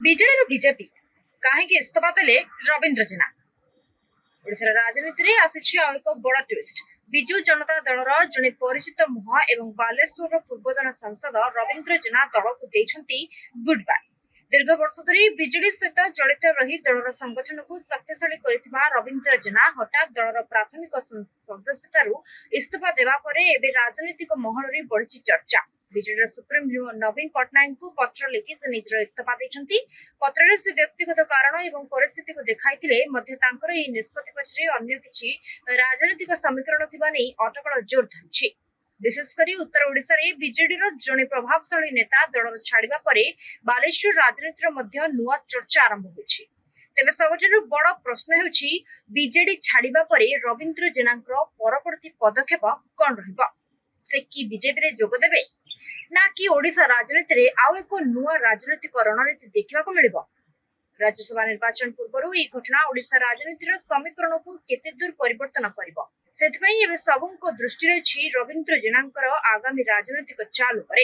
ବିଜେଡିରୁ ବିଜେପି କାହିଁକି ଇସ୍ତଫା ଦେଲେ ରବୀନ୍ଦ୍ର ଜେନା? ଓଡ଼ିଶାର ରାଜନୀତିରେ ଆସିଛି ଆଉ ଏକ ବଡ଼ ଟ୍ୱିଷ୍ଟ। ବିଜୁ ଜନତା ଦଳର ଜଣେ ପରିଚିତ ମୁହଁ ଏବଂ ବାଲେଶ୍ୱରର ପୂର୍ବତନ ସାଂସଦ ରବୀନ୍ଦ୍ର ଜେନା ଦଳକୁ ଦେଇଛନ୍ତି ଗୁଡ୍ ବାଏ। ଦୀର୍ଘ ବର୍ଷ ଧରି ବିଜେଡି ସହିତ ଜଡ଼ିତ ରହି ଦଳର ସଂଗଠନକୁ ଶକ୍ତିଶାଳୀ କରିଥିବା ରବୀନ୍ଦ୍ର ଜେନା ହଠାତ୍ ଦଳର ପ୍ରାଥମିକ ସଦସ୍ୟତାରୁ ଇସ୍ତଫା ଦେବା ପରେ ଏବେ ରାଜନୈତିକ ମହଲରେ ବଢିଛି ଚର୍ଚ୍ଚା। ବିଜେଡିର ସୁପ୍ରିମୋ ନବୀନ ପଟ୍ଟନାୟକଙ୍କୁ ପତ୍ର ଲେଖି ସେ ନିଜର ଇସ୍ତଫା ଦେଇଛନ୍ତି। ପତ୍ରରେ ସେ ବ୍ୟକ୍ତିଗତ କାରଣ ଏବଂ ପରିସ୍ଥିତିକୁ ଦେଖାଇଥିଲେ ମଧ୍ୟ ତାଙ୍କର ଏହି ନିଷ୍ପତ୍ତି ପଛରେ ଅନ୍ୟ କିଛି ରାଜନୈତିକ ସମୀକରଣ ଥିବା ନେଇ ଅଟକଳ ଜୋର ଧରିଛି। ବିଶେଷ କରି ଉତ୍ତର ଓଡ଼ିଶାରେ ବିଜେଡିର ଜଣେ ପ୍ରଭାବଶାଳୀ ନେତା ଦଳ ଛାଡ଼ିବା ପରେ ବାଲେଶ୍ୱର ରାଜନୀତିର ମଧ୍ୟ ନୂଆ ଚର୍ଚ୍ଚା ଆରମ୍ଭ ହୋଇଛି। ତେବେ ସବୁଠାରୁ ବଡ଼ ପ୍ରଶ୍ନ ହେଉଛି, ବିଜେଡି ଛାଡ଼ିବା ପରେ ରବୀନ୍ଦ୍ର ଜେନାଙ୍କର ପରବର୍ତ୍ତୀ ପଦକ୍ଷେପ କ'ଣ ରହିବ? ସେ କି ବିଜେପିରେ ଯୋଗ ଦେବେ, ନା କି ଓଡ଼ିଶା ରାଜନୀତିରେ ଆଉ ଏକ ନୂଆ ରାଜନୈତିକ ରଣନୀତି ଦେଖିବାକୁ ମିଳିବ? ରାଜ୍ୟସଭା ନିର୍ବାଚନ ପୂର୍ବରୁ ଏହି ଘଟଣା ଓଡ଼ିଶା ରାଜନୀତିର ସମୀକରଣକୁ କେତେ ଦୂର ପରିବର୍ତ୍ତନ କରିବ? ସେଥିପାଇଁ ଏବେ ସବୁଙ୍କ ଦୃଷ୍ଟି ରହିଛି ରବୀନ୍ଦ୍ର ଜେନାଙ୍କର ଆଗାମୀ ରାଜନୈତିକ ଚାଲ ଉପରେ।